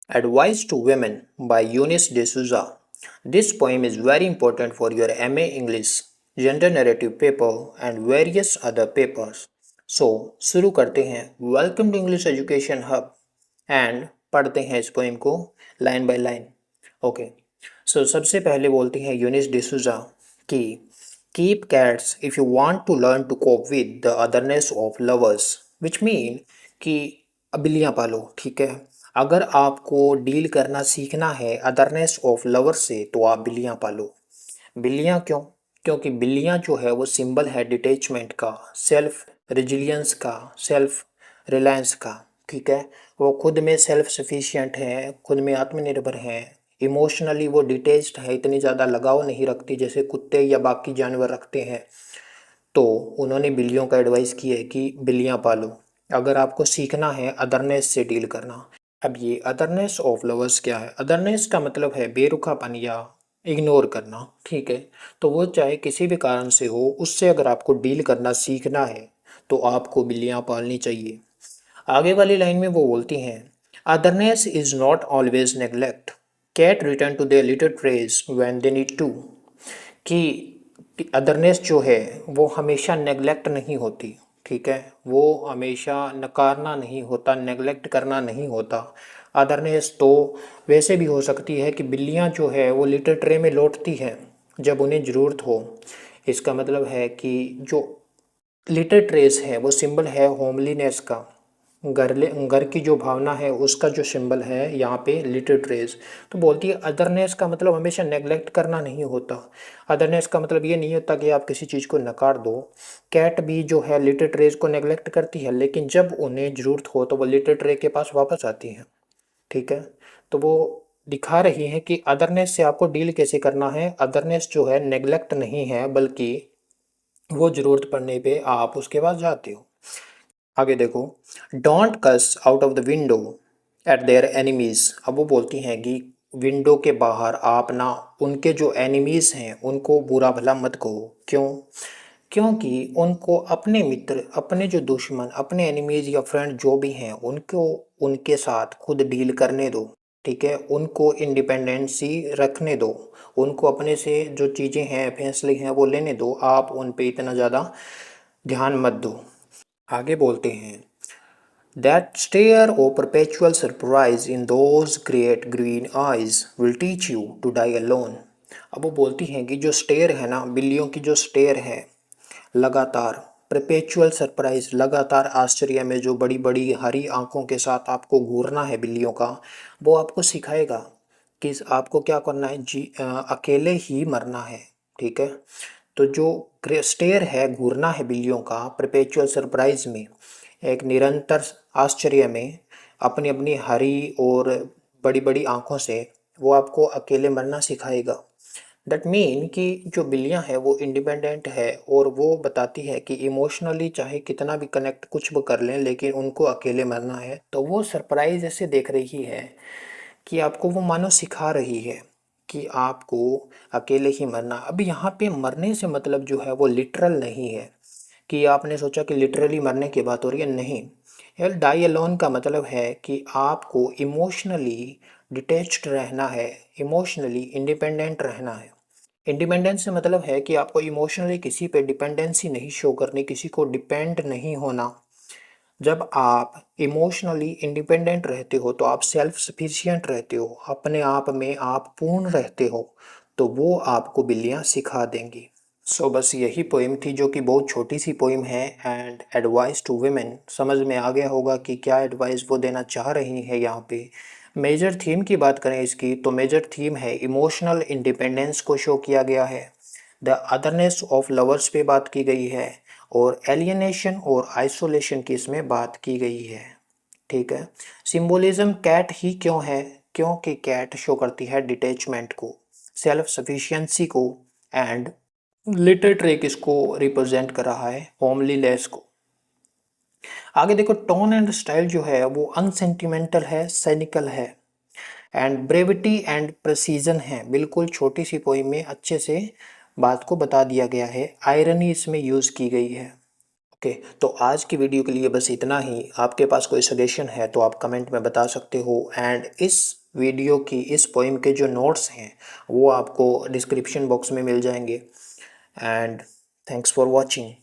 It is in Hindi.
Advice to Women by Eunice D'Souza. This poem is very important for your MA English, Gender Narrative paper and various other papers. So, शुरू करते हैं. Welcome to English Education Hub and पढ़ते हैं इस पोएम को line by line. Okay, so सबसे पहले बोलती हैं यूनिस डिसूजा कि keep cats if you want to learn to cope with the otherness of lovers, which mean कि बिल्लियाँ पालो. ठीक है, अगर आपको डील करना सीखना है अदरनेस ऑफ लवर से तो आप बिल्लियाँ पालो. बिल्लियाँ क्यों? क्योंकि बिल्लियाँ जो है वो सिंबल है डिटैचमेंट का, सेल्फ रिजिलियंस का, सेल्फ रिलायंस का. ठीक है, वो खुद में सेल्फ सफिशिएंट है, खुद में आत्मनिर्भर है, इमोशनली वो डिटेच्ड है, इतनी ज़्यादा लगाव नहीं रखती जैसे कुत्ते या बाकी जानवर रखते हैं. तो उन्होंने बिल्लियों का एडवाइस की है कि बिल्लियाँ पालो अगर आपको सीखना है अदरनेस से डील करना. अब ये अदरनेस ऑफ लवर्स क्या है? अदरनेस का मतलब है बेरुखापन या इग्नोर करना. ठीक है, तो वो चाहे किसी भी कारण से हो, उससे अगर आपको डील करना सीखना है तो आपको बिल्लियाँ पालनी चाहिए. आगे वाली लाइन में वो बोलती हैं otherness is not always neglect, cat return to their little trace when they need to. कि अदरनेस जो है वो हमेशा नेग्लेक्ट नहीं होती. ठीक है, वो हमेशा नकारना नहीं होता, नेग्लेक्ट करना नहीं होता. अदरनेस तो वैसे भी हो सकती है कि बिल्लियाँ जो है वो लिटर ट्रे में लौटती हैं जब उन्हें ज़रूरत हो. इसका मतलब है कि जो लिटर ट्रेस है वो सिंबल है होमलीनेस का, घर की जो भावना है उसका जो सिंबल है यहाँ पे लिटिल ट्रेस. तो बोलती है अदरनेस का मतलब हमेशा नेग्लेक्ट करना नहीं होता. अदरनेस का मतलब ये नहीं होता कि आप किसी चीज़ को नकार दो. कैट भी जो है लिटिल ट्रेस को नेग्लेक्ट करती है, लेकिन जब उन्हें ज़रूरत हो तो वो लिटिल ट्रे के पास वापस आती हैं. ठीक है, तो वो दिखा रही हैं कि अदरनेस से आपको डील कैसे करना है. अदरनेस जो है नेग्लेक्ट नहीं है, बल्कि वो ज़रूरत पड़ने पे आप उसके पास जाते हो. आगे देखो, don't cuss out of the window at their enemies. अब वो बोलती हैं कि विंडो के बाहर आप ना उनके जो एनिमीज हैं उनको बुरा भला मत कहो. क्यों? क्योंकि उनको अपने मित्र, अपने जो दुश्मन, अपने एनिमीज या फ्रेंड जो भी हैं उनको उनके साथ खुद डील करने दो. ठीक है, उनको इंडिपेंडेंसी रखने दो, उनको अपने से जो चीज़ें हैं, फैसले हैं वो लेने दो. आप उन पे इतना ज़्यादा ध्यान मत दो. आगे बोलते हैं That stare or perpetual surprise in those great green eyes will teach you to die alone. अब वो बोलती हैं कि जो स्टेयर है ना, बिल्लियों की जो स्टेयर है, लगातार परपेचुअल सरप्राइज, लगातार आश्चर्य में जो बड़ी बड़ी हरी आंखों के साथ आपको घूरना है बिल्लियों का, वो आपको सिखाएगा कि आपको क्या करना है. अकेले ही मरना है. ठीक है, तो जो स्टेयर है, घूरना है बिल्लियों का परपेचुअल सरप्राइज में, एक निरंतर आश्चर्य में, अपनी अपनी हरी और बड़ी बड़ी आंखों से वो आपको अकेले मरना सिखाएगा. दैट मीन कि जो बिल्लियां हैं वो इंडिपेंडेंट है और वो बताती है कि इमोशनली चाहे कितना भी कनेक्ट कुछ भी कर लें लेकिन उनको अकेले मरना है. तो वो सरप्राइज ऐसे देख रही है कि आपको वो मानो सिखा रही है कि आपको अकेले ही मरना. अब यहाँ पे मरने से मतलब जो है वो लिटरल नहीं है कि आपने सोचा कि लिटरली मरने की बात हो रही है. नहीं, यार डाई अलोन का मतलब है कि आपको इमोशनली डिटैच्ड रहना है, इमोशनली इंडिपेंडेंट रहना है. इंडिपेंडेंस से मतलब है कि आपको इमोशनली किसी पे डिपेंडेंसी नहीं शो करनी, किसी को डिपेंड नहीं होना. जब आप इमोशनली इंडिपेंडेंट रहते हो तो आप सेल्फ सफिशिएंट रहते हो, अपने आप में आप पूर्ण रहते हो. तो वो आपको बिल्लियाँ सिखा देंगी. सो बस यही पोइम थी जो कि बहुत छोटी सी पोइम है. एंड एडवाइस टू वुमेन, समझ में आ गया होगा कि क्या एडवाइस वो देना चाह रही है. यहाँ पे मेजर थीम की बात करें इसकी तो मेजर थीम है इमोशनल इंडिपेंडेंस को शो किया गया है, द अदरनेस ऑफ लवर्स पे बात की गई है, और एलियनेशन और आइसोलेशन की इसमें बात की गई है. ठीक है, सिंबोलिज्म कैट ही क्यों है? क्योंकि कैट शो करती है डिटैचमेंट को, सेल्फ सफिशिएंसी को, एंड लिटर ट्रे किसको रिप्रेजेंट कर रहा है? होमलीनेस को. आगे देखो, टोन एंड स्टाइल जो है वो अनसेंटिमेंटल है, सैनिकल है, एंड ब्रेविटी एंड प्रेसिजन है. बिल्कुल छोटी सी पोइम में अच्छे से बात को बता दिया गया है, आयरनी इसमें यूज़ की गई है. ओके, तो आज की वीडियो के लिए बस इतना ही। आपके पास कोई सजेशन है तो आप कमेंट में बता सकते हो, एंड इस वीडियो की, इस पोइम के जो नोट्स हैं वो आपको डिस्क्रिप्शन बॉक्स में मिल जाएंगे। And thanks for watching.